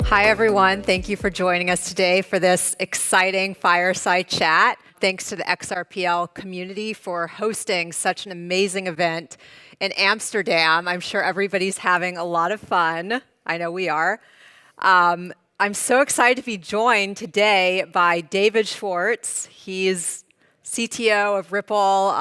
Hi, everyone. Thank you for joining us today for this exciting fireside chat. Thanks to the XRPL community for hosting such an amazing event in Amsterdam. I'm sure everybody's having a lot of fun. I know we are. I'm so excited to be joined today by David Schwartz. He's CTO of Ripple,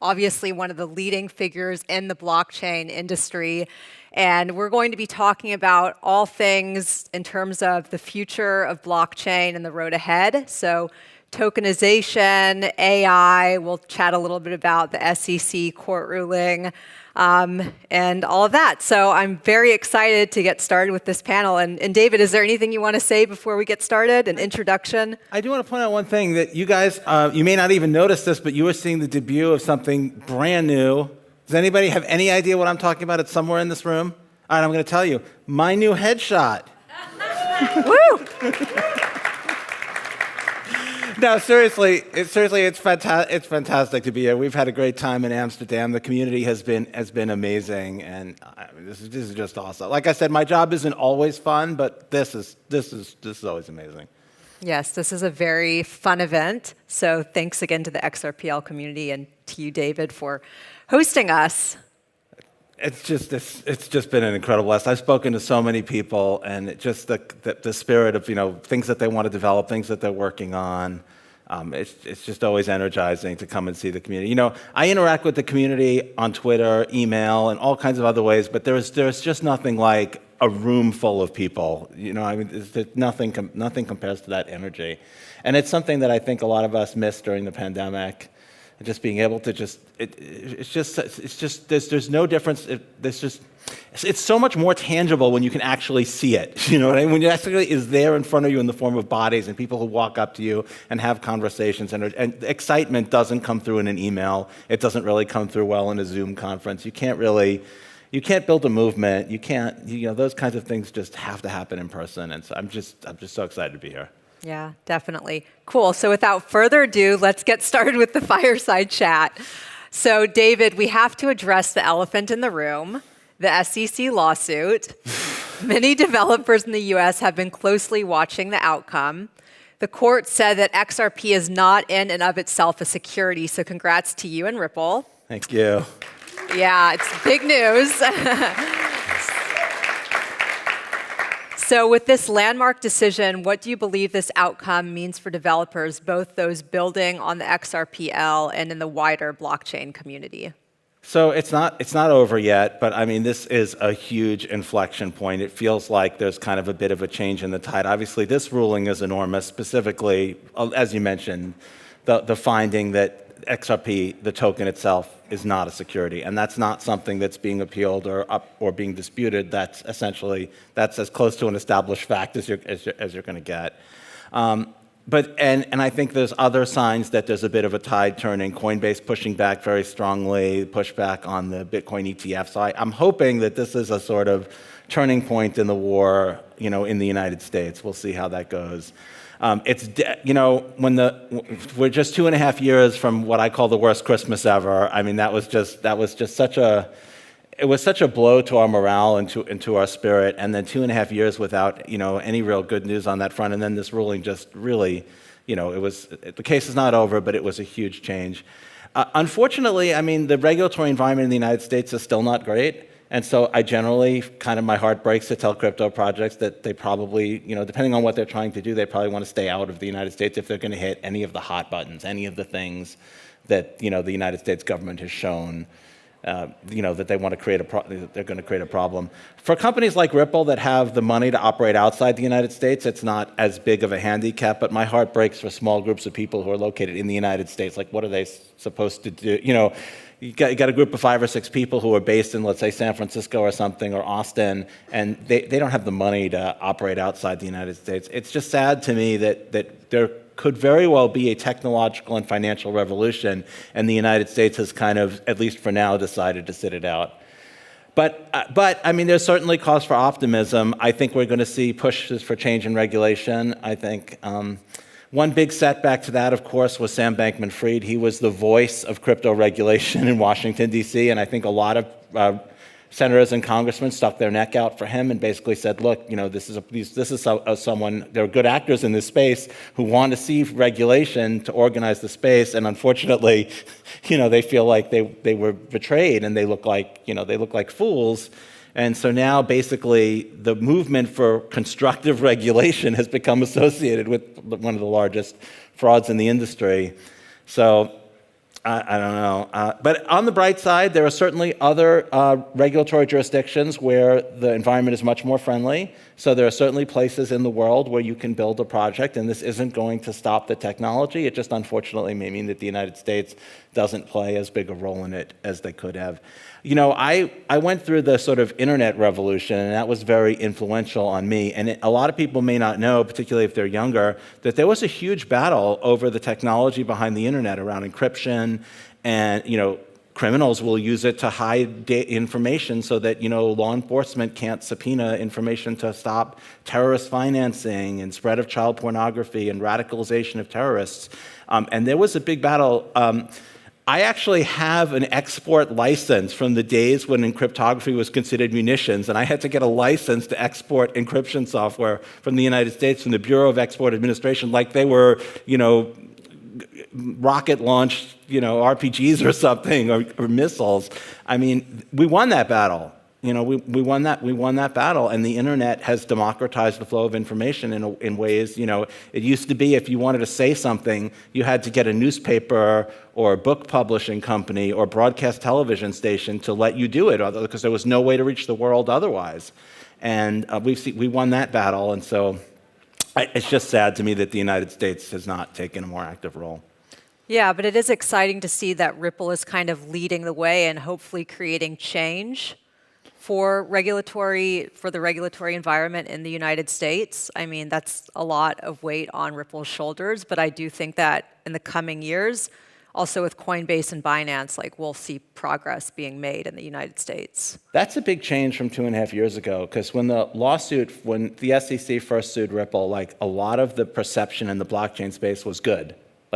obviously one of the leading figures in the blockchain industry. And we're going to be talking about all things in terms of the future of blockchain and the road ahead. So tokenization, AI, we'll chat a little bit about the SEC court ruling, and all of that. So I'm very excited to get started with this panel. And David, is there anything you want to say before we get started? An introduction? I do want to point out one thing that you guys, you may not even notice this, but you were seeing the debut of something brand new. Does anybody have any idea what I'm talking about? It's somewhere in this room. All right, I'm going to tell you. My new headshot. Woo! No, seriously, it's fantastic to be here. We've had a great time in Amsterdam. The community has been amazing, and this is just awesome. Like I said, my job isn't always fun, but this is always amazing. Yes, this is a very fun event. So thanks again to the XRPL community and to you, David, for hosting us. It's just been an incredible blast. I've spoken to so many people, and it just the spirit of things that they want to develop, things that they're working on. It's just always energizing to come and see the community. I interact with the community on Twitter, email, and all kinds of other ways, but there's just nothing like a room full of people. Nothing compares to that energy, and it's something that I think a lot of us missed during the pandemic. Just being able to there's no difference. It's so much more tangible when you can actually see it. You know what I mean? When it actually is there in front of you in the form of bodies and people who walk up to you and have conversations, and excitement doesn't come through in an email. It doesn't really come through well in a Zoom conference. You can't build a movement. You can't, those kinds of things just have to happen in person. And so I'm just so excited to be here. Yeah, definitely. Cool. So without further ado, let's get started with the fireside chat. So David, we have to address the elephant in the room, the SEC lawsuit. Many developers in the US have been closely watching the outcome. The court said that XRP is not in and of itself a security, so congrats to you and Ripple. Thank you. Yeah, it's big news. So with this landmark decision, what do you believe this outcome means for developers, both those building on the XRPL and in the wider blockchain community? So it's not over yet, but I mean, this is a huge inflection point. It feels like there's kind of a bit of a change in the tide. Obviously, this ruling is enormous, specifically, as you mentioned, the finding that XRP, the token itself, is not a security, and that's not something that's being appealed or being disputed. That's as close to an established fact as you're going to get. But I think there's other signs that there's a bit of a tide turning. Coinbase pushing back very strongly, pushback on the Bitcoin ETF. So I'm hoping that this is a sort of turning point in the war, in the United States. We'll see how that goes. We're just 2.5 years from what I call the worst Christmas ever. I mean, that was just such a blow to our morale and to our spirit. And then 2.5 years without, any real good news on that front. And then this ruling just really, the case is not over, but it was a huge change. Unfortunately, I mean, the regulatory environment in the United States is still not great. And so I generally, my heart breaks to tell crypto projects that they probably, depending on what they're trying to do, they probably want to stay out of the United States if they're going to hit any of the hot buttons, any of the things that, the United States government has shown, that they want to they're going to create a problem. For companies like Ripple that have the money to operate outside the United States, it's not as big of a handicap, but my heart breaks for small groups of people who are located in the United States. Like, what are they supposed to do? You got a group of 5 or 6 people who are based in, let's say, San Francisco or something, or Austin, and they don't have the money to operate outside the United States. It's just sad to me that there could very well be a technological and financial revolution, and the United States has kind of, at least for now, decided to sit it out. But I mean, there's certainly cause for optimism. I think we're going to see pushes for change in regulation. I think one big setback to that, of course, was Sam Bankman-Fried. He was the voice of crypto regulation in Washington, D.C., and I think a lot of senators and congressmen stuck their neck out for him and basically said, look, this is someone, there are good actors in this space who want to see regulation to organize the space, and unfortunately, they feel like they were betrayed and they look like fools. And so now basically the movement for constructive regulation has become associated with one of the largest frauds in the industry. So I don't know. But on the bright side, there are certainly other regulatory jurisdictions where the environment is much more friendly. So there are certainly places in the world where you can build a project, and this isn't going to stop the technology. It just unfortunately may mean that the United States doesn't play as big a role in it as they could have. I went through the sort of internet revolution, and that was very influential on me. And a lot of people may not know, particularly if they're younger, that there was a huge battle over the technology behind the internet around encryption, and criminals will use it to hide information so that law enforcement can't subpoena information to stop terrorist financing and spread of child pornography and radicalization of terrorists. And there was a big battle. I actually have an export license from the days when cryptography was considered munitions, and I had to get a license to export encryption software from the United States, from the Bureau of Export Administration, like they were, rocket-launched, RPGs or something, or missiles. I mean, we won that battle. We won that battle, and the internet has democratized the flow of information in ways. It used to be if you wanted to say something, you had to get a newspaper or a book publishing company or broadcast television station to let you do it, because there was no way to reach the world otherwise. And we won that battle, and so it's just sad to me that the United States has not taken a more active role. Yeah, but it is exciting to see that Ripple is kind of leading the way and hopefully creating change for the regulatory environment in the United States. I mean, that's a lot of weight on Ripple's shoulders, but I do think that in the coming years, also with Coinbase and Binance, we'll see progress being made in the United States. That's a big change from 2.5 years ago, because when the SEC first sued Ripple, a lot of the perception in the blockchain space was good.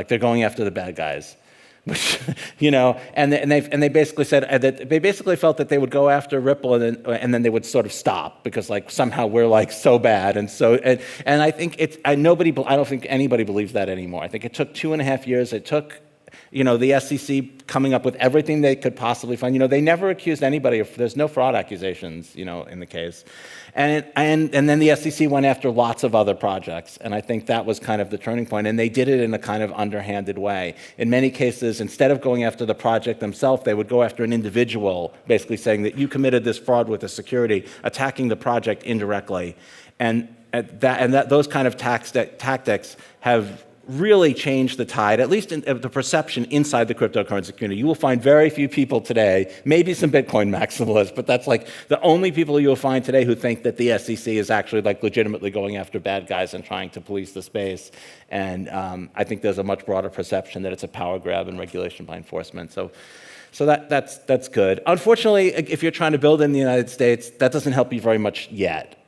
They're going after the bad guys. Which, and they basically said that they basically felt that they would go after Ripple and then they would sort of stop because somehow we're so bad, and I think I don't think anybody believes that anymore. I think it took 2.5 years. It took the SEC coming up with everything they could possibly find. They never accused anybody there's no fraud accusations, in the case. And then the SEC went after lots of other projects, and I think that was kind of the turning point, and they did it in a kind of underhanded way. In many cases, instead of going after the project themselves, they would go after an individual, basically saying that you committed this fraud with a security, attacking the project indirectly. And those kind of tactics have really changed the tide, at least in the perception inside the cryptocurrency community. You will find very few people today, maybe some Bitcoin maximalists, but that's the only people you'll find today who think that the SEC is actually legitimately going after bad guys and trying to police the space. And I think there's a much broader perception that it's a power grab and regulation by enforcement. So that's good. Unfortunately, if you're trying to build in the United States, that doesn't help you very much yet.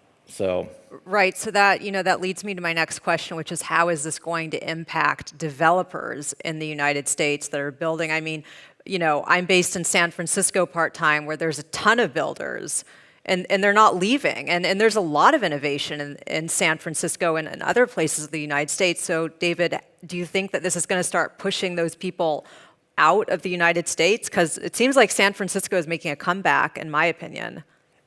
Right, so that leads me to my next question, which is how is this going to impact developers in the United States that are building? I mean, I'm based in San Francisco part-time, where there's a ton of builders, and they're not leaving. And there's a lot of innovation in San Francisco and other places of the United States. So David, do you think that this is going to start pushing those people out of the United States? Because it seems like San Francisco is making a comeback, in my opinion.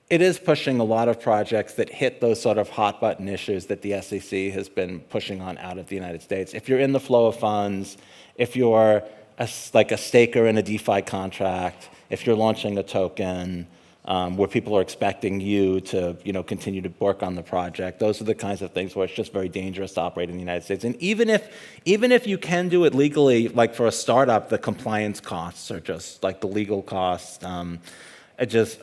It is pushing a lot of projects that hit those sort of hot button issues that the SEC has been pushing on out of the United States. If you're in the flow of funds, if you're a staker in a DeFi contract, if you're launching a token where people are expecting you to continue to work on the project, those are the kinds of things where it's just very dangerous to operate in the United States. And even if you can do it legally, for a startup, the compliance costs are just the legal costs.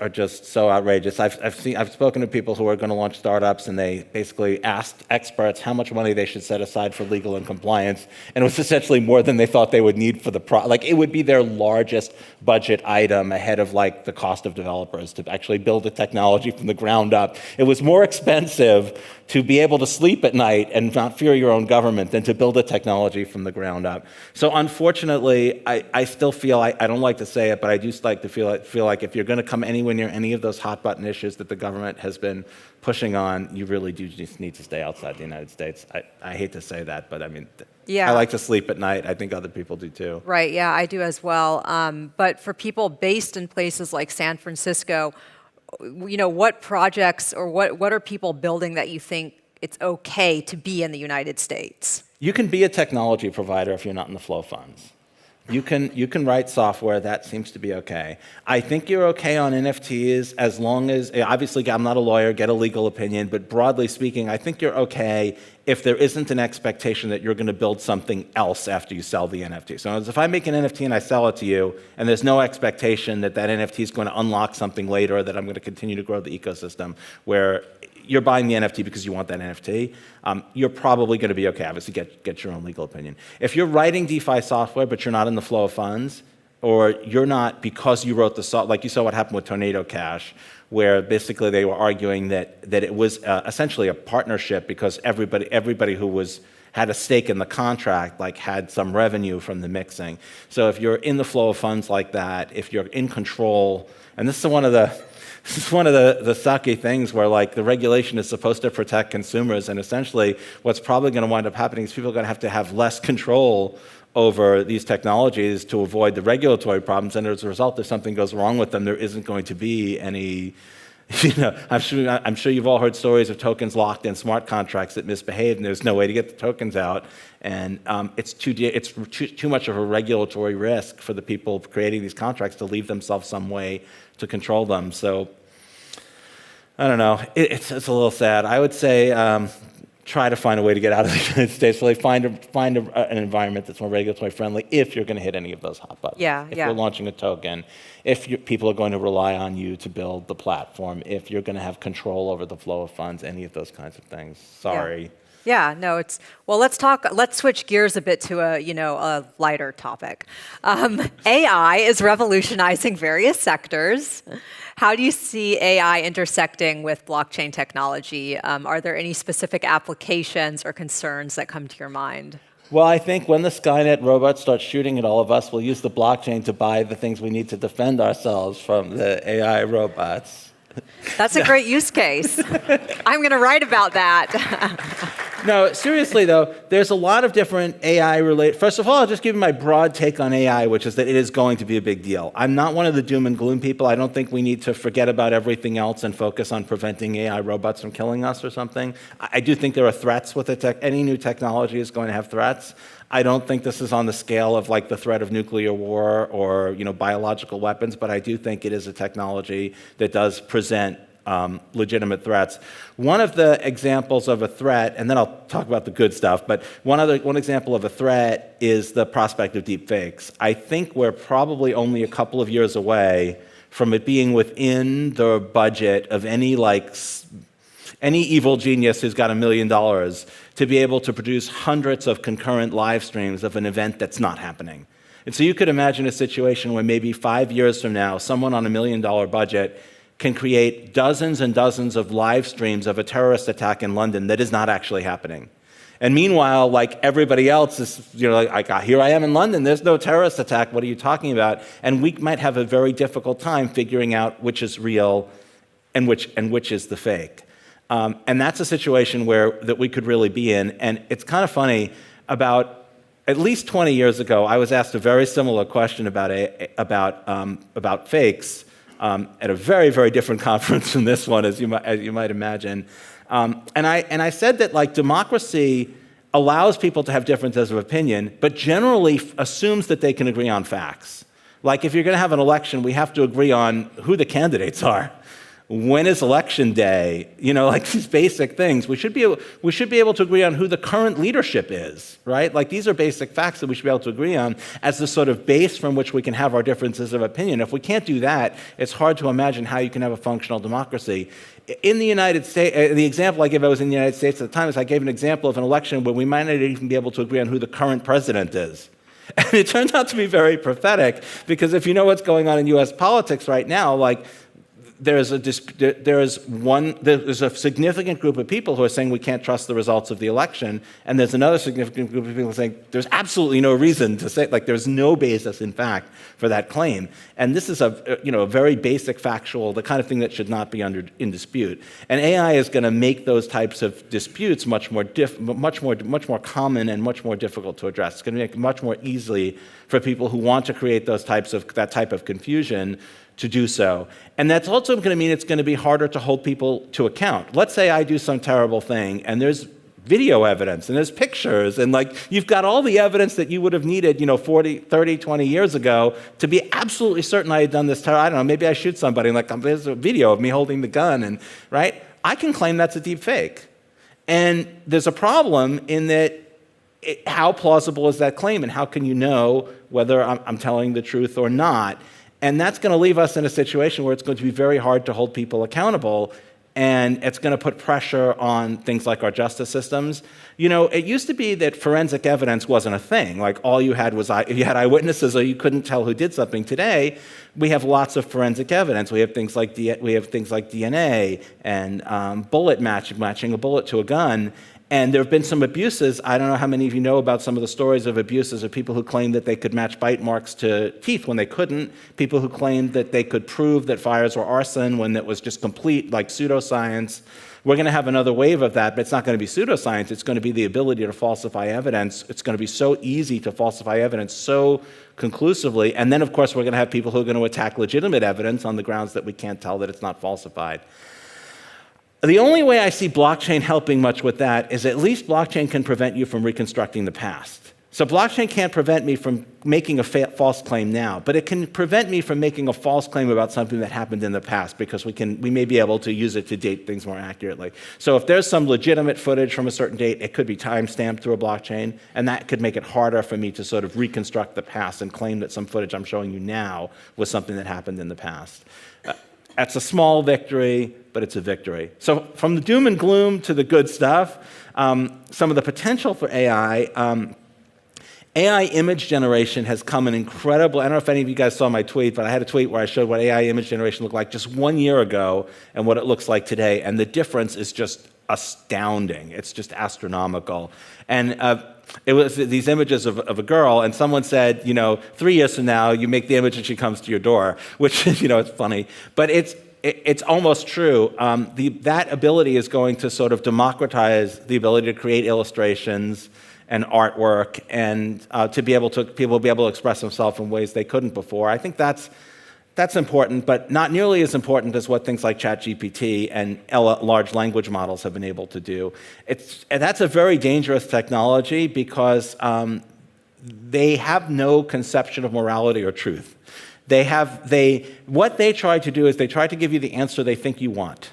Are just so outrageous. I've spoken to people who are going to launch startups, and they basically asked experts how much money they should set aside for legal and compliance, and it was essentially more than they thought they would need for it would be their largest budget item ahead of the cost of developers to actually build a technology from the ground up. It was more expensive to be able to sleep at night and not fear your own government than to build a technology from the ground up. So unfortunately, I still feel, I don't like to say it, but I do like to feel like if you're going to come anywhere near any of those hot button issues that the government has been pushing on, you really do just need to stay outside the United States. I hate to say that, but I mean, Yeah. I like to sleep at night. I think other people do too. Right, yeah, I do as well. But for people based in places like San Francisco, what projects or what are people building that you think it's okay to be in the United States? You can be a technology provider if you're not in the flow funds. You can write software, that seems to be okay. I think you're okay on NFTs as long as, obviously I'm not a lawyer, get a legal opinion, but broadly speaking, I think you're okay if there isn't an expectation that you're going to build something else after you sell the NFT. So if I make an NFT and I sell it to you, and there's no expectation that that NFT is going to unlock something later, or that I'm going to continue to grow the ecosystem, where you're buying the NFT because you want that NFT, you're probably going to be okay. Obviously, get your own legal opinion. If you're writing DeFi software, but you're not in the flow of funds, or you're not because you wrote the software, like you saw what happened with Tornado Cash, where basically they were arguing that it was essentially a partnership because everybody who had a stake in the contract had some revenue from the mixing. So if you're in the flow of funds like that, if you're in control, and this is one of the sucky things where the regulation is supposed to protect consumers, and essentially what's probably going to wind up happening is people are going to have less control over these technologies to avoid the regulatory problems, and as a result, if something goes wrong with them, there isn't going to be any, I'm sure you've all heard stories of tokens locked in smart contracts that misbehave, and there's no way to get the tokens out, and it's too much of a regulatory risk for the people creating these contracts to leave themselves some way to control them. So I don't know. It's a little sad. I would say try to find a way to get out of the United States. Really find an environment that's more regulatory friendly if you're going to hit any of those hot buttons. If you're launching a token, if people are going to rely on you to build the platform, if you're going to have control over the flow of funds, any of those kinds of things. Sorry. Yeah, no, let's switch gears a bit to a lighter topic. AI is revolutionizing various sectors. How do you see AI intersecting with blockchain technology? Are there any specific applications or concerns that come to your mind? Well, I think when the Skynet robots start shooting at all of us, we'll use the blockchain to buy the things we need to defend ourselves from the AI robots. That's a great use case. I'm going to write about that. No, seriously though, there's a lot of different AI-related. First of all, I'll just give you my broad take on AI, which is that it is going to be a big deal. I'm not one of the doom and gloom people. I don't think we need to forget about everything else and focus on preventing AI robots from killing us or something. I do think there are threats with it. Any new technology is going to have threats. I don't think this is on the scale of the threat of nuclear war or biological weapons, but I do think it is a technology that does present legitimate threats. One of the examples of a threat, and then I'll talk about the good stuff, but one example of a threat is the prospect of deep fakes. I think we're probably only a couple of years away from it being within the budget of any evil genius who's got $1 million to be able to produce hundreds of concurrent live streams of an event that's not happening. And so you could imagine a situation where maybe 5 years from now, someone on $1 million budget can create dozens and dozens of live streams of a terrorist attack in London that is not actually happening. And meanwhile, everybody else is, here I am in London, there's no terrorist attack, what are you talking about? And we might have a very difficult time figuring out which is real and which is the fake. And that's a situation that we could really be in. And it's kind of funny, about at least 20 years ago, I was asked a very similar question about fakes at a very, very different conference from this one, as you might imagine. And I said that democracy allows people to have differences of opinion, but generally assumes that they can agree on facts. If you're going to have an election, we have to agree on who the candidates are. When is election day? These basic things. We should be able to agree on who the current leadership is, right? These are basic facts that we should be able to agree on as the sort of base from which we can have our differences of opinion. If we can't do that, it's hard to imagine how you can have a functional democracy. In the United States, the example I gave, I was in the United States at the time, is I gave an example of an election where we might not even be able to agree on who the current president is. And it turns out to be very prophetic, because if you know what's going on in U.S. politics right now, there's a significant group of people who are saying we can't trust the results of the election, and there's another significant group of people saying there's absolutely no reason to say, like, there's no basis, in fact, for that claim. And this is a very basic factual, the kind of thing that should not be in dispute. And AI is going to make those types of disputes much more common and much more difficult to address. It's going to make it much more easily for people who want to create that type of confusion to do so. And that's also going to mean it's going to be harder to hold people to account. Let's say I do some terrible thing, and there's video evidence, and there's pictures, and like you've got all the evidence that you would have needed, 40, 30, 20 years ago to be absolutely certain I had done this I don't know, maybe I shoot somebody, and like there's a video of me holding the gun, and right? I can claim that's a deep fake. And there's a problem in that how plausible is that claim, and how can you know whether I'm telling the truth or not? And that's going to leave us in a situation where it's going to be very hard to hold people accountable, and it's going to put pressure on things like our justice systems. It used to be that forensic evidence wasn't a thing. Like all you had was you had eyewitnesses, or you couldn't tell who did something. Today, we have lots of forensic evidence. We have things like DNA and bullet matching a bullet to a gun. And there have been some abuses. I don't know how many of you know about some of the stories of abuses of people who claimed that they could match bite marks to teeth when they couldn't, people who claimed that they could prove that fires were arson when it was just complete, like pseudoscience. We're going to have another wave of that, but it's not going to be pseudoscience. It's going to be the ability to falsify evidence. It's going to be so easy to falsify evidence so conclusively. And then, of course, we're going to have people who are going to attack legitimate evidence on the grounds that we can't tell that it's not falsified. The only way I see blockchain helping much with that is at least blockchain can prevent you from reconstructing the past. So blockchain can't prevent me from making a false claim now, but it can prevent me from making a false claim about something that happened in the past, because we may be able to use it to date things more accurately. So if there's some legitimate footage from a certain date, it could be time-stamped through a blockchain, and that could make it harder for me to sort of reconstruct the past and claim that some footage I'm showing you now was something that happened in the past. That's a small victory, but it's a victory. So from the doom and gloom to the good stuff, some of the potential for AI, AI image generation has come an incredible, I don't know if any of you guys saw my tweet, but I had a tweet where I showed what AI image generation looked like just 1 year ago and what it looks like today, and the difference is just astounding. It's just astronomical. And it was these images of a girl, and someone said, 3 years from now, you make the image and she comes to your door, which, it's funny. But it's almost true. That ability is going to sort of democratize the ability to create illustrations and artwork, and people will be able to express themselves in ways they couldn't before. I think that's important, but not nearly as important as what things like ChatGPT and large language models have been able to do. And that's a very dangerous technology because they have no conception of morality or truth. What they try to do is they try to give you the answer they think you want.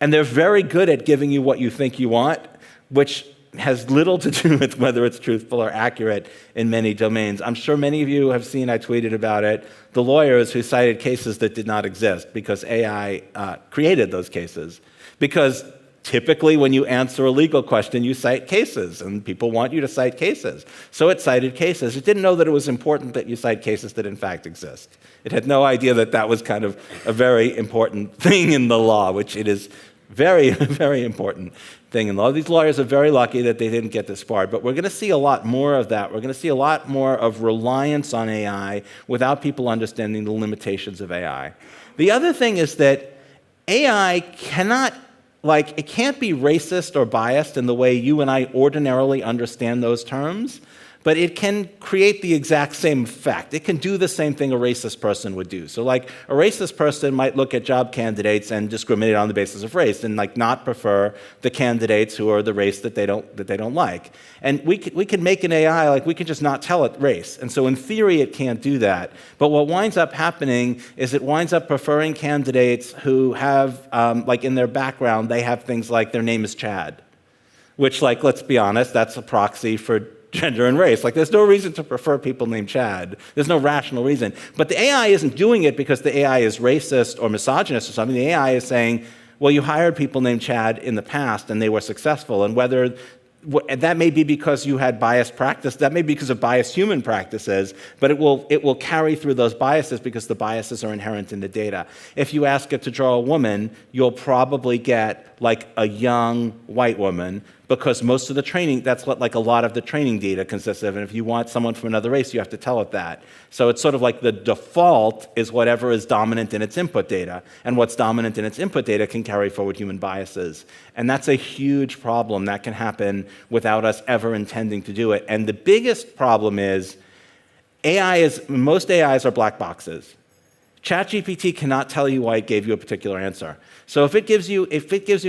And they're very good at giving you what you think you want, which has little to do with whether it's truthful or accurate in many domains. I'm sure many of you have seen, I tweeted about it, the lawyers who cited cases that did not exist because AI created those cases. Because typically when you answer a legal question, you cite cases, and people want you to cite cases. So it cited cases. It didn't know that it was important that you cite cases that in fact exist. It had no idea that that was kind of a very important thing in the law, which it is very, very important thing in law. These lawyers are very lucky that they didn't get this far, but we're going to see a lot more of that. We're going to see a lot more of reliance on AI without people understanding the limitations of AI. The other thing is that AI it can't be racist or biased in the way you and I ordinarily understand those terms, but it can create the exact same effect. It can do the same thing a racist person would do. So a racist person might look at job candidates and discriminate on the basis of race and not prefer the candidates who are the race that they don't like. And we can make an AI, we can just not tell it race. And so in theory, it can't do that. But what winds up happening is it winds up preferring candidates who have, in their background, they have things like their name is Chad, which, let's be honest, that's a proxy for gender and race. There's no reason to prefer people named Chad. There's no rational reason. But the AI isn't doing it because the AI is racist or misogynist or something. The AI is saying, well, you hired people named Chad in the past and they were successful, and whether that may be because you had biased practice. That may be because of biased human practices, but it will carry through those biases because the biases are inherent in the data. If you ask it to draw a woman, you'll probably get like a young white woman, because most of the training, that's what like a lot of the training data consists of. And if you want someone from another race, you have to tell it that. So it's sort of like the default is whatever is dominant in its input data. And what's dominant in its input data can carry forward human biases. And that's a huge problem that can happen without us ever intending to do it. And the biggest problem is most AIs are black boxes. ChatGPT cannot tell you why it gave you a particular answer. So if it gives you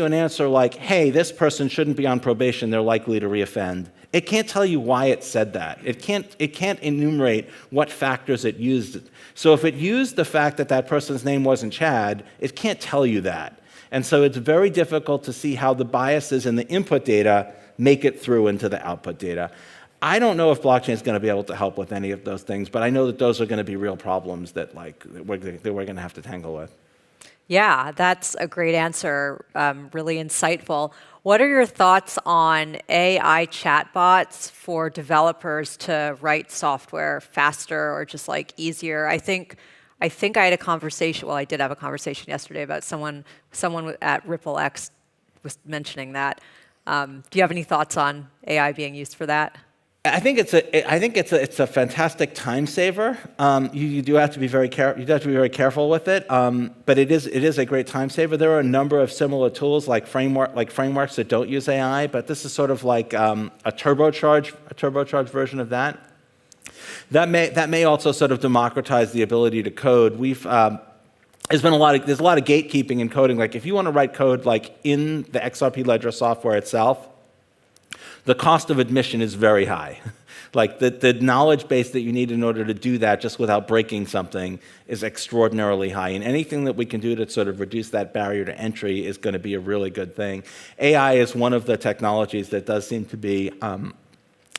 an answer like, hey, this person shouldn't be on probation, they're likely to reoffend, it can't tell you why it said that. It can't enumerate what factors it used. So if it used the fact that that person's name wasn't Chad, it can't tell you that. And so it's very difficult to see how the biases in the input data make it through into the output data. I don't know if blockchain is going to be able to help with any of those things, but I know that those are going to be real problems that we're going to have to tangle with. Yeah, that's a great answer, really insightful. What are your thoughts on AI chatbots for developers to write software faster or just like easier? I think I had a conversation, well, I did have a conversation yesterday about someone at RippleX was mentioning that. Do you have any thoughts on AI being used for that? I think it's a fantastic time saver. You do have to be very careful with it, but it is a great time saver. There are a number of similar tools like frameworks that don't use AI, but this is sort of like a turbocharged version of that. That may also sort of democratize the ability to code. There's a lot of gatekeeping in coding. Like if you want to write code like in the XRP Ledger software itself, the cost of admission is very high. Like the knowledge base that you need in order to do that just without breaking something is extraordinarily high. And anything that we can do to sort of reduce that barrier to entry is going to be a really good thing. AI is one of the technologies that does seem to be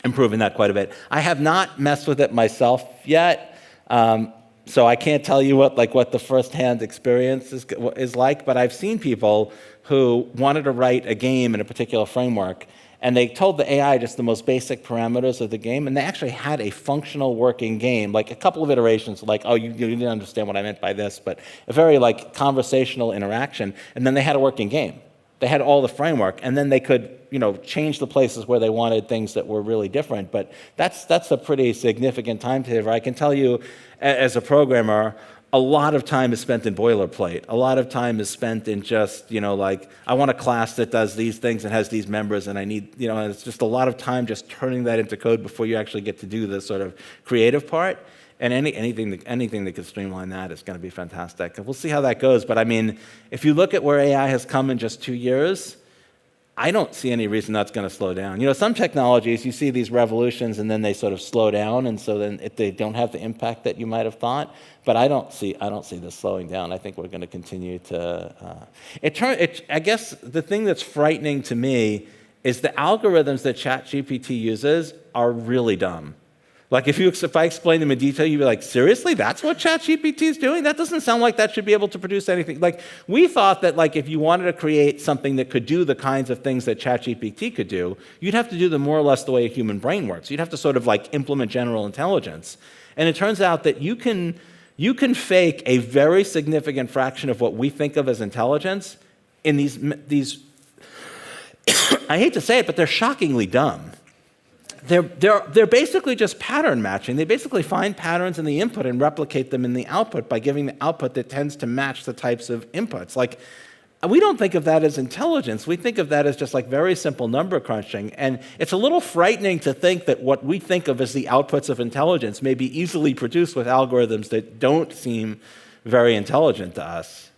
improving that quite a bit. I have not messed with it myself yet, so I can't tell you what the firsthand experience is like, but I've seen people who wanted to write a game in a particular framework, and they told the AI just the most basic parameters of the game, and they actually had a functional working game, like a couple of iterations, like, oh, you didn't understand what I meant by this, but a very like conversational interaction, and then they had a working game. They had all the framework, and then they could, change the places where they wanted things that were really different. But that's a pretty significant time saver. I can tell you, as a programmer, a lot of time is spent in boilerplate. A lot of time is spent in just, I want a class that does these things and has these members, and I need, and it's just a lot of time just turning that into code before you actually get to do the sort of creative part. And anything that could streamline that is going to be fantastic. We'll see how that goes. But I mean, if you look at where AI has come in just 2 years, I don't see any reason that's going to slow down. Some technologies, you see these revolutions and then they sort of slow down, and so then they don't have the impact that you might have thought. But I don't see this slowing down. I think we're going to continue to. I guess the thing that's frightening to me is the algorithms that ChatGPT uses are really dumb. Like if I explain them in detail, you'd be like, seriously, that's what ChatGPT is doing? That doesn't sound like that should be able to produce anything. Like we thought that like if you wanted to create something that could do the kinds of things that ChatGPT could do, you'd have to do them more or less the way a human brain works. You'd have to sort of like implement general intelligence. And it turns out that you can fake a very significant fraction of what we think of as intelligence in these I hate to say it, but they're shockingly dumb. They're basically just pattern matching. They basically find patterns in the input and replicate them in the output by giving the output that tends to match the types of inputs. Like, we don't think of that as intelligence. We think of that as just like very simple number crunching. And it's a little frightening to think that what we think of as the outputs of intelligence may be easily produced with algorithms that don't seem very intelligent to us.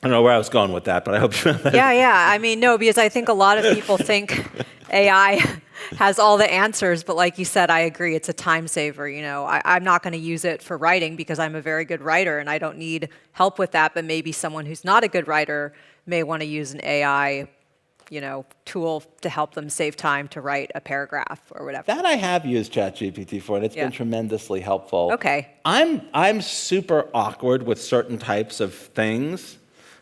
I don't know where I was going with that, but I hope you found that. Yeah. I mean, no, because I think a lot of people think AI has all the answers, but like you said, I agree, it's a time saver. I'm not going to use it for writing because I'm a very good writer and I don't need help with that, but maybe someone who's not a good writer may want to use an AI tool to help them save time to write a paragraph or whatever. That I have used ChatGPT for, and it's been tremendously helpful. Okay. I'm super awkward with certain types of things.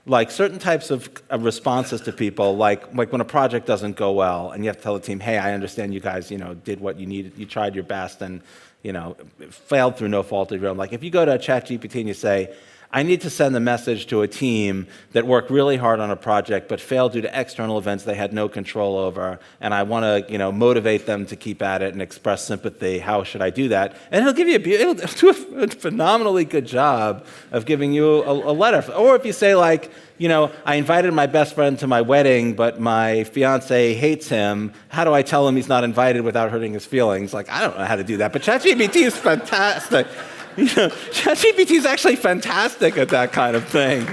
like certain types of responses to people, like when a project doesn't go well, and you have to tell the team, hey, I understand you guys, did what you needed, you tried your best, and it failed through no fault of your own. Like if you go to ChatGPT and you say, I need to send a message to a team that worked really hard on a project but failed due to external events they had no control over, and I want to, motivate them to keep at it and express sympathy. How should I do that? And he'll do a phenomenally good job of giving you a letter. Or if you say like, I invited my best friend to my wedding, but my fiance hates him. How do I tell him he's not invited without hurting his feelings? Like, I don't know how to do that, but ChatGPT is fantastic. ChatGPT is actually fantastic at that kind of thing.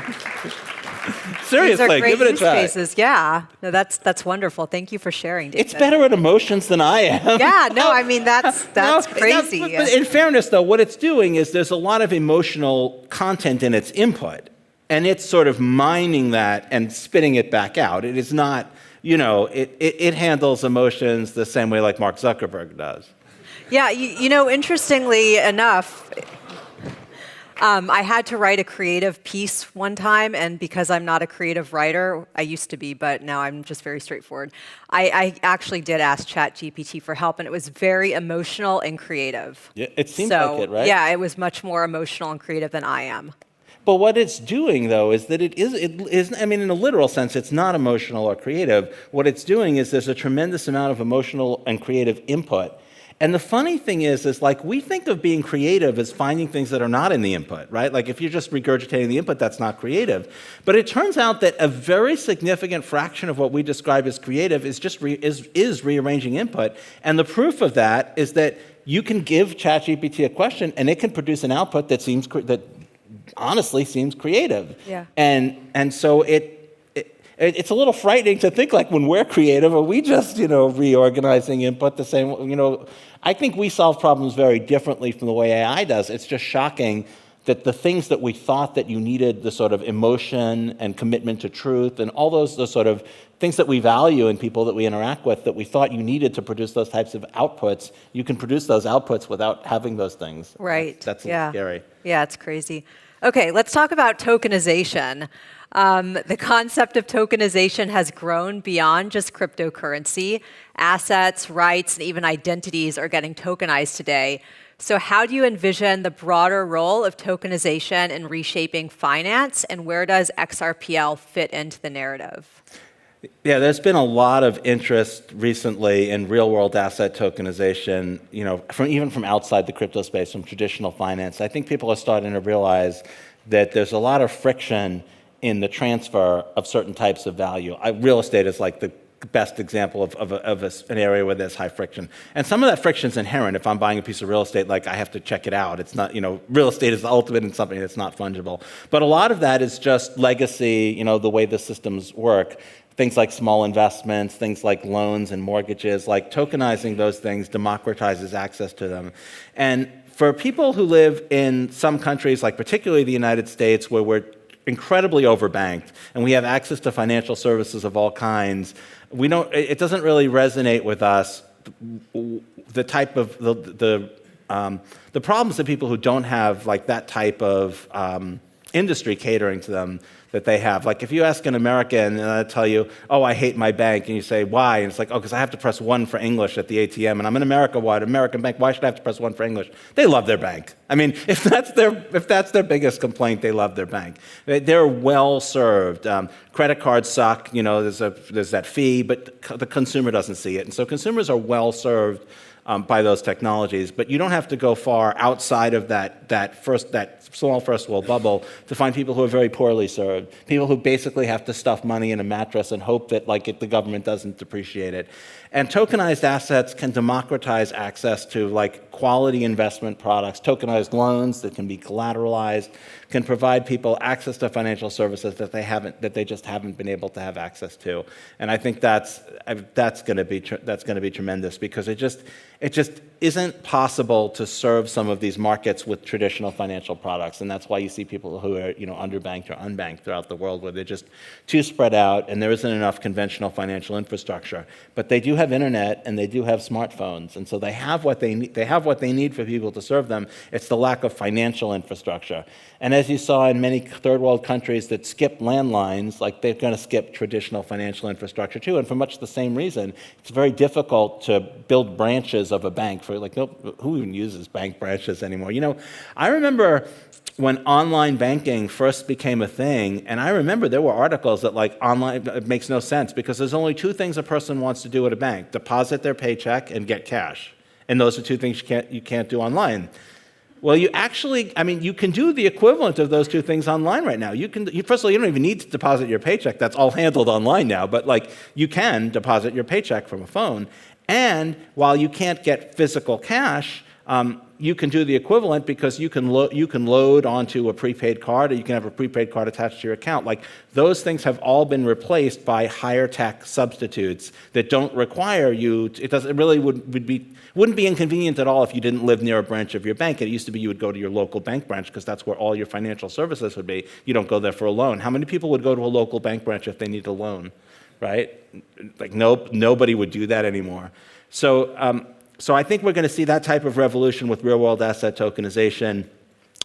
Seriously, These are great give it a use try. cases. Yeah, no, that's wonderful. Thank you for sharing, David. It's better at emotions than I am. Yeah, no, I mean that's crazy. But in fairness, though, what it's doing is there's a lot of emotional content in its input, and it's sort of mining that and spitting it back out. It is not, it handles emotions the same way like Mark Zuckerberg does. Yeah, interestingly enough, I had to write a creative piece one time, and because I'm not a creative writer, I used to be, but now I'm just very straightforward. I actually did ask ChatGPT for help, and it was very emotional and creative. Yeah, it seems like it, right? Yeah, it was much more emotional and creative than I am. But what it's doing, though, is that it is, I mean, in a literal sense, it's not emotional or creative. What it's doing is there's a tremendous amount of emotional and creative input. And the funny thing is like we think of being creative as finding things that are not in the input, right? Like if you're just regurgitating the input, that's not creative. But it turns out that a very significant fraction of what we describe as creative is just rearranging input. And the proof of that is that you can give ChatGPT a question and it can produce an output that honestly seems creative. Yeah. And so it's a little frightening to think like when we're creative, are we just, reorganizing input the same, I think we solve problems very differently from the way AI does. It's just shocking that the things that we thought that you needed, the sort of emotion and commitment to truth and all those sort of things that we value in people that we interact with, that we thought you needed to produce those types of outputs, you can produce those outputs without having those things. Right. That's a little scary. Yeah, it's crazy. Okay, let's talk about tokenization. The concept of tokenization has grown beyond just cryptocurrency. Assets, rights, and even identities are getting tokenized today. So how do you envision the broader role of tokenization in reshaping finance, and where does XRPL fit into the narrative? Yeah, there's been a lot of interest recently in real-world asset tokenization, even from outside the crypto space, from traditional finance. I think people are starting to realize that there's a lot of friction in the transfer of certain types of value. Real estate is like the best example of an area where there's high friction. And some of that friction is inherent. If I'm buying a piece of real estate, like I have to check it out. It's not, real estate is the ultimate in something that's not fungible. But a lot of that is just legacy, the way the systems work. Things like small investments, things like loans and mortgages, like tokenizing those things democratizes access to them. And for people who live in some countries, like particularly the United States, where we're incredibly overbanked and we have access to financial services of all kinds, it doesn't really resonate with us the type of the problems that people who don't have like that type of industry catering to them that they have. Like if you ask an American and they'll tell you, oh, I hate my bank, and you say, why? And it's like, oh, because I have to press 1 for English at the ATM, and I'm in America, why? American bank, why should I have to press 1 for English? They love their bank. I mean, if that's their biggest complaint, they love their bank. They're well served. Credit cards suck, there's that fee, but the consumer doesn't see it. And so consumers are well served by those technologies, but you don't have to go far outside of that small first world bubble to find people who are very poorly served, people who basically have to stuff money in a mattress and hope that the government doesn't depreciate it. And tokenized assets can democratize access to quality investment products. Tokenized loans that can be collateralized can provide people access to financial services that they just haven't been able to have access to. And I think that's going to be tremendous, because it just isn't possible to serve some of these markets with traditional financial products. And that's why you see people who are underbanked or unbanked throughout the world, where they're just too spread out and there isn't enough conventional financial infrastructure. But they do have internet and they do have smartphones, and so they have what they need. They have have what they need for people to serve them. It's the lack of financial infrastructure. And as you saw in many third world countries that skip landlines, like they're going to skip traditional financial infrastructure too. And for much the same reason, it's very difficult to build branches of a bank. For like, who even uses bank branches anymore? I remember when online banking first became a thing, and I remember there were articles that like online, it makes no sense because there's only two things a person wants to do at a bank: deposit their paycheck and get cash. And those are two things you can't do online. Well, you can do the equivalent of those two things online right now. First of all, you don't even need to deposit your paycheck. That's all handled online now. But like, you can deposit your paycheck from a phone. And while you can't get physical cash, you can do the equivalent because you can load onto a prepaid card, or you can have a prepaid card attached to your account. Like, those things have all been replaced by higher tech substitutes that don't require you. It really wouldn't be inconvenient at all if you didn't live near a branch of your bank. It used to be you would go to your local bank branch because that's where all your financial services would be. You don't go there for a loan. How many people would go to a local bank branch if they need a loan, right? Like, nobody would do that anymore. So I think we're going to see that type of revolution with real-world asset tokenization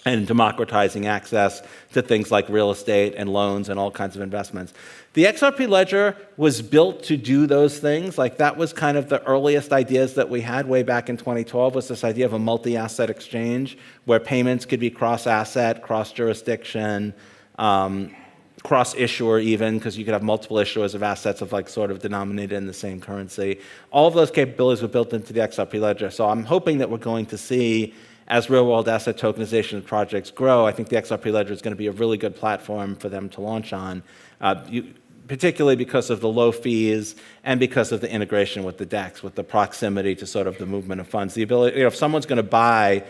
and democratizing access to things like real estate and loans and all kinds of investments. The XRP ledger was built to do those things. Like, that was kind of the earliest ideas that we had way back in 2012, was this idea of a multi-asset exchange where payments could be cross-asset, cross-jurisdiction, cross-issuer even, because you could have multiple issuers of assets of like sort of denominated in the same currency. All of those capabilities were built into the XRP ledger. So I'm hoping that we're going to see, as real-world asset tokenization projects grow, I think the XRP ledger is going to be a really good platform for them to launch on, particularly because of the low fees and because of the integration with the DEX, with the proximity to sort of the movement of funds. The ability, if someone's going to buy,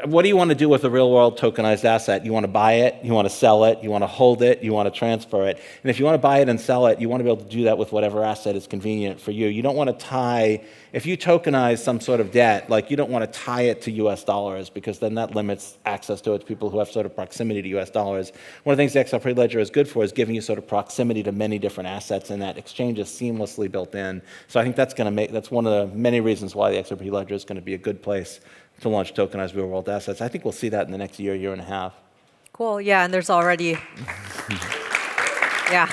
what do you want to do with a real-world tokenized asset? You want to buy it, you want to sell it, you want to hold it, you want to transfer it. And if you want to buy it and sell it, you want to be able to do that with whatever asset is convenient for you. You don't want to tie, if you tokenize some sort of debt, like, you don't want to tie it to US dollars, because then that limits access to it to people who have sort of proximity to US dollars. One of the things the XRP ledger is good for is giving you sort of proximity to many different assets, and that exchange is seamlessly built in. So I think that's one of the many reasons why the XRP ledger is going to be a good place to launch tokenized real-world assets. I think we'll see that in the next year and a half. Cool, yeah, and there's already, yeah.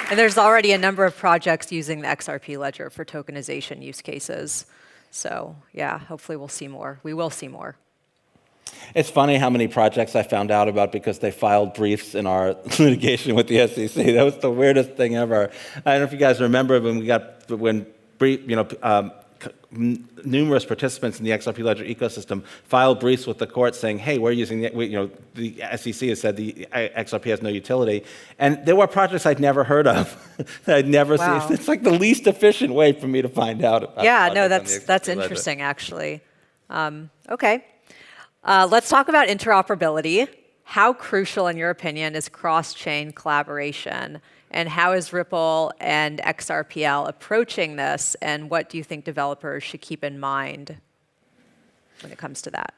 And there's already a number of projects using the XRP ledger for tokenization use cases. So yeah, hopefully we'll see more. We will see more. It's funny how many projects I found out about because they filed briefs in our litigation with the SEC. That was the weirdest thing ever. I don't know if you guys remember numerous participants in the XRP ledger ecosystem filed briefs with the court saying, hey, we're using the SEC has said the XRP has no utility. And there were projects I'd never heard of, that I'd never seen. It's like the least efficient way for me to find out about. Yeah, no, that's interesting, actually. Okay. Let's talk about interoperability. How crucial, in your opinion, is cross-chain collaboration? And how is Ripple and XRPL approaching this? And what do you think developers should keep in mind when it comes to that?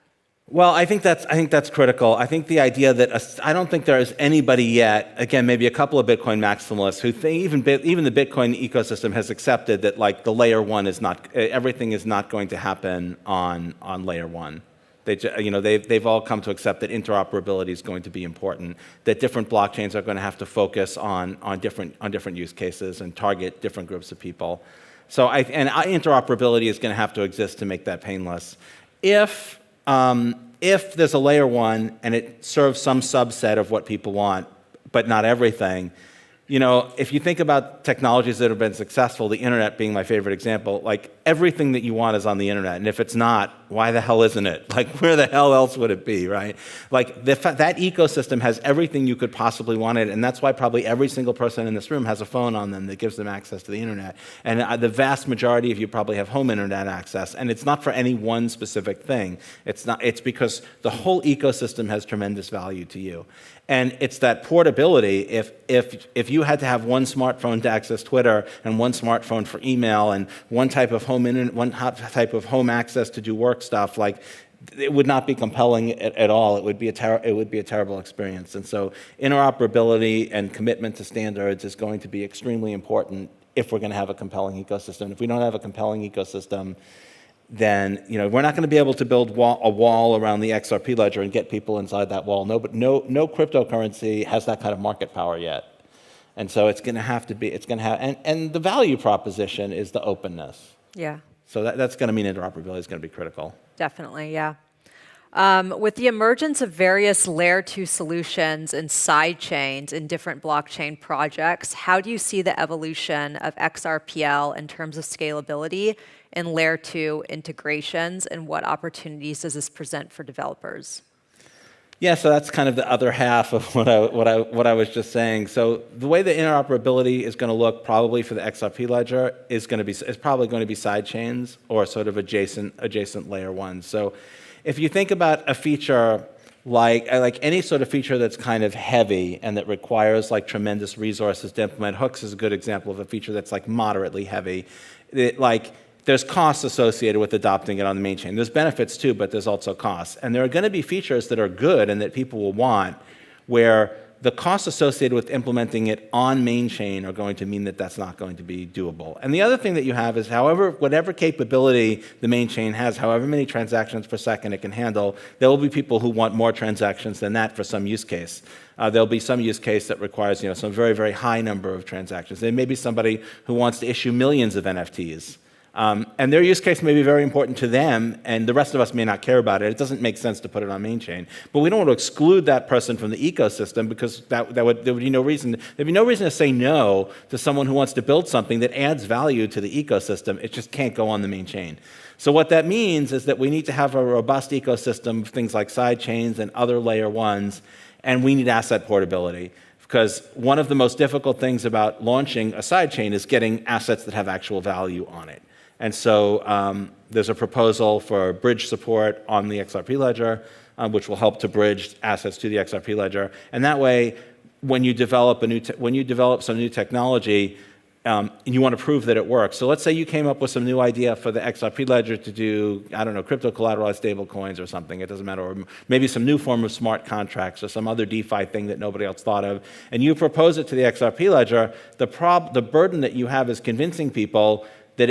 Well, I think that's critical. I think the idea that I don't think there is anybody yet, again, maybe a couple of Bitcoin maximalists, who think even the Bitcoin ecosystem has accepted that, like, the layer one is not, everything is not going to happen on layer one. They've all come to accept that interoperability is going to be important, that different blockchains are going to have to focus on different use cases and target different groups of people. So interoperability is going to have to exist to make that painless. If there's a layer one and it serves some subset of what people want, but not everything, if you think about technologies that have been successful, the internet being my favorite example, like, everything that you want is on the internet. And if it's not, why the hell isn't it? Like, where the hell else would it be, right? Like, that ecosystem has everything you could possibly want it. And that's why probably every single person in this room has a phone on them that gives them access to the internet. And the vast majority of you probably have home internet access. And it's not for any one specific thing. It's because the whole ecosystem has tremendous value to you. And it's that portability. If you had to have one smartphone to access Twitter and one smartphone for email and one type of home access to do work stuff, like, it would not be compelling at all. It would be a terrible experience. And so interoperability and commitment to standards is going to be extremely important if we're going to have a compelling ecosystem. If we don't have a compelling ecosystem, then we're not going to be able to build a wall around the XRP ledger and get people inside that wall. No cryptocurrency has that kind of market power yet. And so it's going to have, and the value proposition is the openness. Yeah. So that's going to mean interoperability is going to be critical. Definitely, yeah. With the emergence of various layer 2 solutions and side chains in different blockchain projects, how do you see the evolution of XRPL in terms of scalability and layer 2 integrations, and what opportunities does this present for developers? Yeah, so that's kind of the other half of what I was just saying. So the way the interoperability is going to look probably for the XRP ledger is probably going to be side chains or sort of adjacent layer ones. So if you think about a feature like any sort of feature that's kind of heavy and that requires like tremendous resources to implement, hooks is a good example of a feature that's like moderately heavy. There's costs associated with adopting it on the main chain. There's benefits too, but there's also costs. And there are going to be features that are good and that people will want where the costs associated with implementing it on main chain are going to mean that that's not going to be doable. And the other thing that you have is whatever capability the main chain has, however many transactions per second it can handle, there will be people who want more transactions than that for some use case. There'll be some use case that requires some very, very high number of transactions. There may be somebody who wants to issue millions of NFTs. And their use case may be very important to them, and the rest of us may not care about it. It doesn't make sense to put it on main chain. But we don't want to exclude that person from the ecosystem because there would be no reason. There'd be no reason to say no to someone who wants to build something that adds value to the ecosystem. It just can't go on the main chain. So what that means is that we need to have a robust ecosystem of things like side chains and other layer ones, and we need asset portability. Because one of the most difficult things about launching a side chain is getting assets that have actual value on it. And so there's a proposal for bridge support on the XRP ledger, which will help to bridge assets to the XRP ledger. And that way, when you develop some new technology, and you want to prove that it works. So let's say you came up with some new idea for the XRP ledger to do, I don't know, crypto collateralized stable coins or something. It doesn't matter. Or maybe some new form of smart contracts or some other DeFi thing that nobody else thought of. And you propose it to the XRP ledger. The burden that you have is convincing people that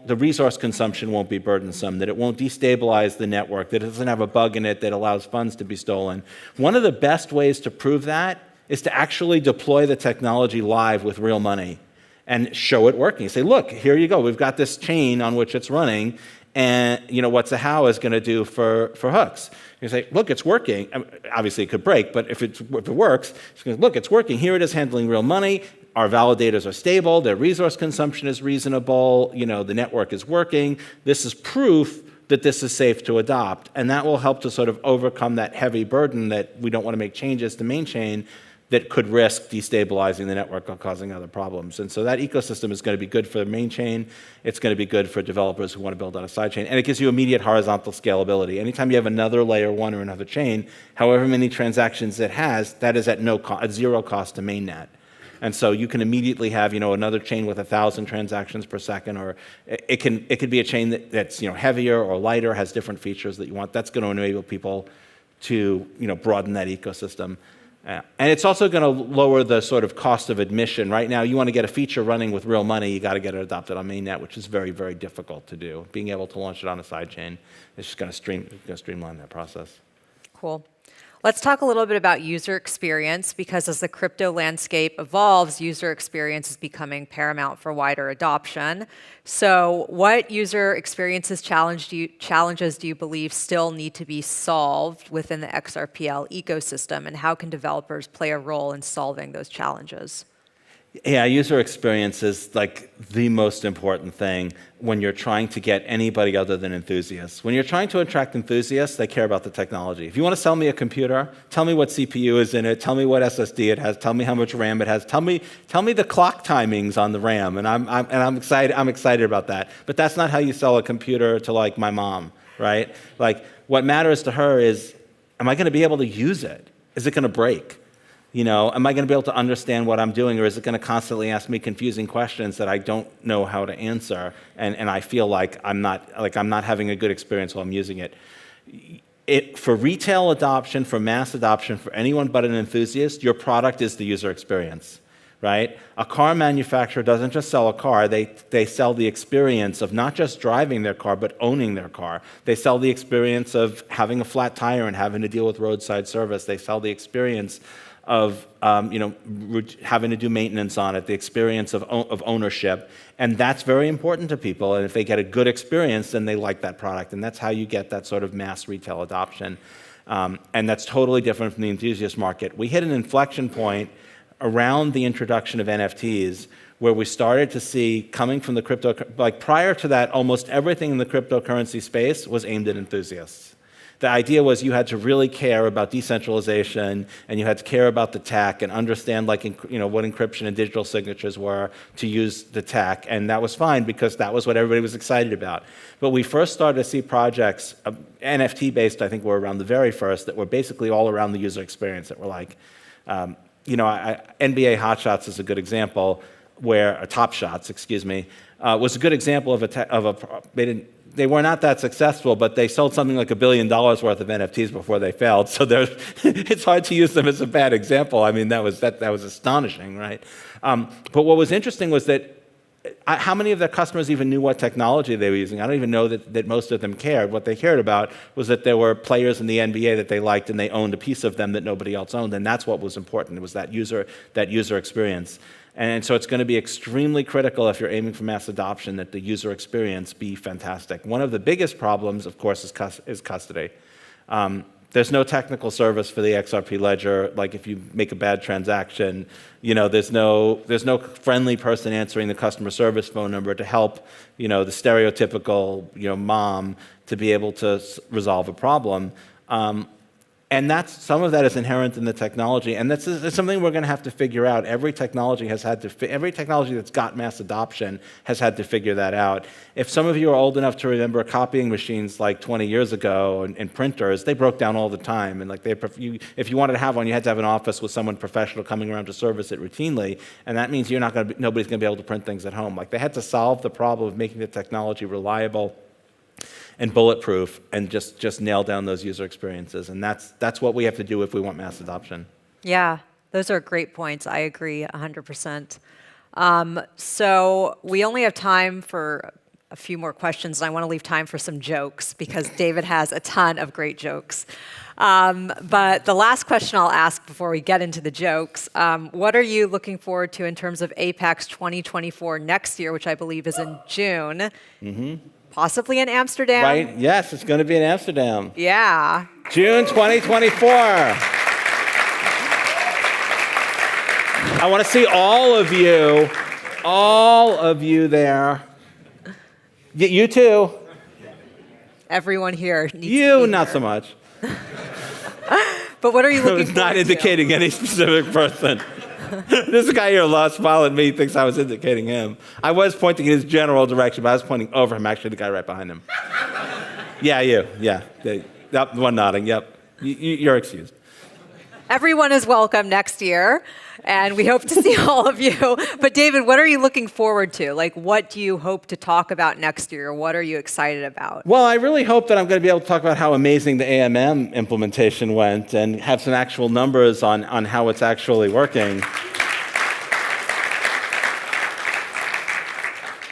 the resource consumption won't be burdensome, that it won't destabilize the network, that it doesn't have a bug in it that allows funds to be stolen. One of the best ways to prove that is to actually deploy the technology live with real money and show it working. You say, look, here you go. We've got this chain on which it's running, and what's the how is going to do for hooks. You say, look, it's working. Obviously, it could break, but if it works, look, it's working. Here it is handling real money. Our validators are stable, their resource consumption is reasonable, the network is working. This is proof that this is safe to adopt, and that will help to sort of overcome that heavy burden that we don't want to make changes to main chain that could risk destabilizing the network or causing other problems. And so that ecosystem is going to be good for the main chain. It's going to be good for developers who want to build on a side chain. And it gives you immediate horizontal scalability. Anytime you have another layer one or another chain, however many transactions it has, that is at zero cost to mainnet. And so you can immediately have, another chain with 1,000 transactions per second, or it could be a chain that's heavier or lighter, has different features that you want. That's going to enable people to broaden that ecosystem. And it's also going to lower the sort of cost of admission. Right now, you want to get a feature running with real money, you got to get it adopted on mainnet, which is very, very difficult to do. Being able to launch it on a side chain is just going to streamline that process. Cool. Let's talk a little bit about user experience, because as the crypto landscape evolves, user experience is becoming paramount for wider adoption. So what user experiences challenges do you believe still need to be solved within the XRPL ecosystem, and how can developers play a role in solving those challenges? Yeah, user experience is like the most important thing when you're trying to get anybody other than enthusiasts. When you're trying to attract enthusiasts, they care about the technology. If you want to sell me a computer, tell me what CPU is in it, tell me what SSD it has, tell me how much RAM it has, tell me the clock timings on the RAM, and I'm excited about that. But that's not how you sell a computer to like my mom, right? Like what matters to her is, am I going to be able to use it? Is it going to break? Am I going to be able to understand what I'm doing, or is it going to constantly ask me confusing questions that I don't know how to answer, and I feel like I'm not having a good experience while I'm using it? For retail adoption, for mass adoption, for anyone but an enthusiast, your product is the user experience. right? A car manufacturer doesn't just sell a car, they sell the experience of not just driving their car, but owning their car. They sell the experience of having a flat tire and having to deal with roadside service. They sell the experience of having to do maintenance on it, the experience of ownership. And that's very important to people. And if they get a good experience, then they like that product. And that's how you get that sort of mass retail adoption. And that's totally different from the enthusiast market. We hit an inflection point around the introduction of NFTs where we started to see, coming from the crypto, like prior to that, almost everything in the cryptocurrency space was aimed at enthusiasts. The idea was you had to really care about decentralization, and you had to care about the tech and understand, like, what encryption and digital signatures were to use the tech, and that was fine because that was what everybody was excited about. But we first started to see projects, NFT-based, I think were around the very first, that were basically all around the user experience, that were like, NBA Hot Shots is a good example, where Top Shots, was a good example of they were not that successful, but they sold something like $1 billion worth of NFTs before they failed. So it's hard to use them as a bad example. I mean, that was astonishing, right? But what was interesting was that how many of their customers even knew what technology they were using? I don't even know that most of them cared. What they cared about was that there were players in the NBA that they liked, and they owned a piece of them that nobody else owned, and that's what was important. It was that user experience. And so it's going to be extremely critical if you're aiming for mass adoption that the user experience be fantastic. One of the biggest problems, of course, is custody. There's no technical service for the XRP ledger. Like if you make a bad transaction, there's no friendly person answering the customer service phone number to help, the stereotypical, mom to be able to resolve a problem. And some of that is inherent in the technology, and that's something we're going to have to figure out. Every technology that's got mass adoption has had to figure that out. If some of you are old enough to remember copying machines like 20 years ago and printers, they broke down all the time. And if you wanted to have one, you had to have an office with someone professional coming around to service it routinely, and that means nobody's going to be able to print things at home. Like they had to solve the problem of making the technology reliable and bulletproof, and just nail down those user experiences. And that's what we have to do if we want mass adoption. Yeah, those are great points. I agree 100%. So we only have time for a few more questions, and I want to leave time for some jokes because David has a ton of great jokes. But the last question I'll ask before we get into the jokes, what are you looking forward to in terms of Apex 2024 next year, which I believe is in June? Mm-hmm. Possibly in Amsterdam? Right, yes, it's going to be in Amsterdam. Yeah. June 2024. I want to see all of you there. You too. Everyone here needs to be You, not here. so much. But what are you looking It's forward not to? indicating any specific person. This guy here lost smile at me, thinks I was indicating him. I was pointing in his general direction, but I was pointing over him, actually the guy right behind him. Yeah, you. Yeah. Yep, the one nodding. Yep. You're excused. Everyone is welcome next year, and we hope to see all of you. But David, what are you looking forward to? Like, what do you hope to talk about next year? What are you excited about? Well, I really hope that I'm going to be able to talk about how amazing the AMM implementation went and have some actual numbers on how it's actually working.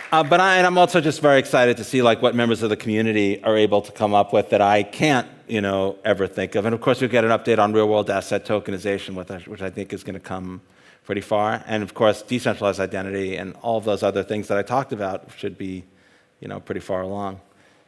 But I'm also just very excited to see what members of the community are able to come up with that I can't, ever think of. And of course, you'll get an update on real-world asset tokenization, which I think is going to come pretty far. And of course, decentralized identity and all of those other things that I talked about should be, pretty far along.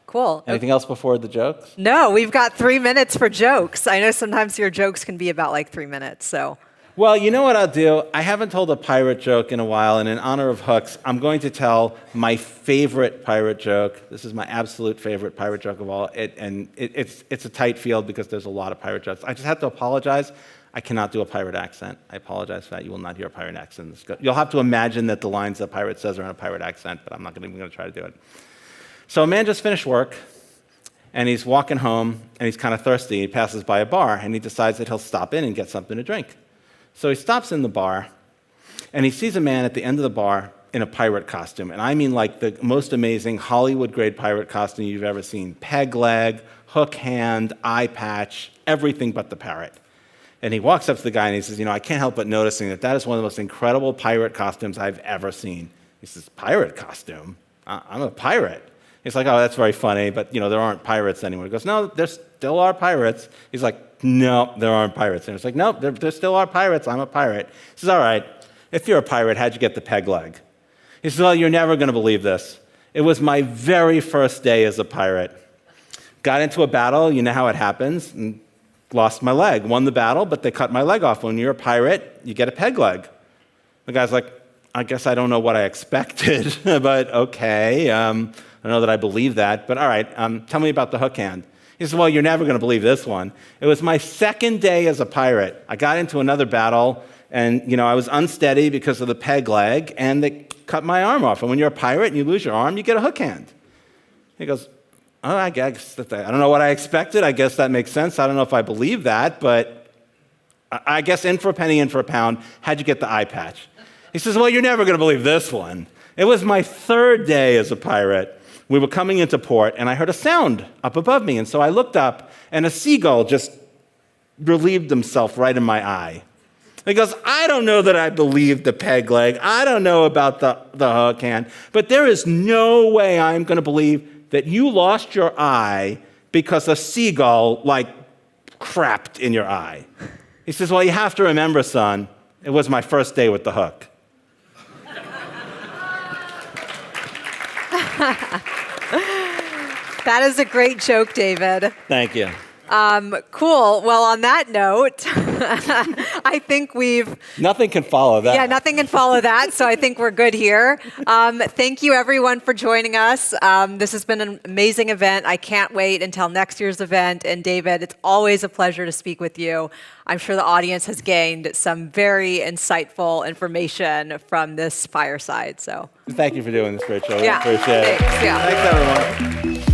Cool. Anything else before the jokes? No, we've got 3 minutes for jokes. I know sometimes your jokes can be about 3 minutes, so. Well, you know what I'll do? I haven't told a pirate joke in a while, and in honor of hooks, I'm going to tell my favorite pirate joke. This is my absolute favorite pirate joke of all, it's a tight field because there's a lot of pirate jokes. I just have to apologize. I cannot do a pirate accent. I apologize for that. You will not hear a pirate accent. You'll have to imagine that the lines that a pirate says are in a pirate accent, but I'm not even going to try to do it. So a man just finished work, and he's walking home, and he's kind of thirsty. He passes by a bar, and he decides that he'll stop in and get something to drink. So he stops in the bar, and he sees a man at the end of the bar in a pirate costume. And I mean the most amazing Hollywood-grade pirate costume you've ever seen. Peg leg, hook hand, eye patch, everything but the parrot. And he walks up to the guy and he says, I can't help but noticing that is one of the most incredible pirate costumes I've ever seen. He says, pirate costume? I'm a pirate. He's like, oh, that's very funny, but there aren't pirates anymore. He goes, no, there still are pirates. He's like, no, there aren't pirates. And it's like, no, there still are pirates. I'm a pirate. He says, all right, if you're a pirate, how'd you get the peg leg? He says, well, you're never going to believe this. It was my very first day as a pirate. Got into a battle, you know how it happens, and lost my leg. Won the battle, but they cut my leg off. When you're a pirate, you get a peg leg. The guy's like, I guess I don't know what I expected, but okay. I don't know that I believe that, but all right, tell me about the hook hand. He says, well, you're never going to believe this one. It was my second day as a pirate. I got into another battle, and I was unsteady because of the peg leg, and they cut my arm off. And when you're a pirate and you lose your arm, you get a hook hand. He goes, oh, I guess I don't know what I expected. I guess that makes sense. I don't know if I believe that, but I guess in for a penny, in for a pound. How'd you get the eye patch? He says, well, you're never going to believe this one. It was my third day as a pirate. We were coming into port, and I heard a sound up above me. And so I looked up, and a seagull just relieved himself right in my eye. He goes, I don't know that I believe the peg leg. I don't know about the hook hand. But there is no way I'm going to believe that you lost your eye because a seagull, crapped in your eye. He says, well, you have to remember, son, it was my first day with the hook. That is a great joke, David. Thank you. Cool. Well, on that note, I think Nothing can follow that. Yeah, nothing can follow that, so I think we're good here. Thank you, everyone, for joining us. This has been an amazing event. I can't wait until next year's event. And David, it's always a pleasure to speak with you. I'm sure the audience has gained some very insightful information from this fireside. So thank you for doing this, Rachel. Yeah, I appreciate it. Thanks, yeah. Thanks, everyone.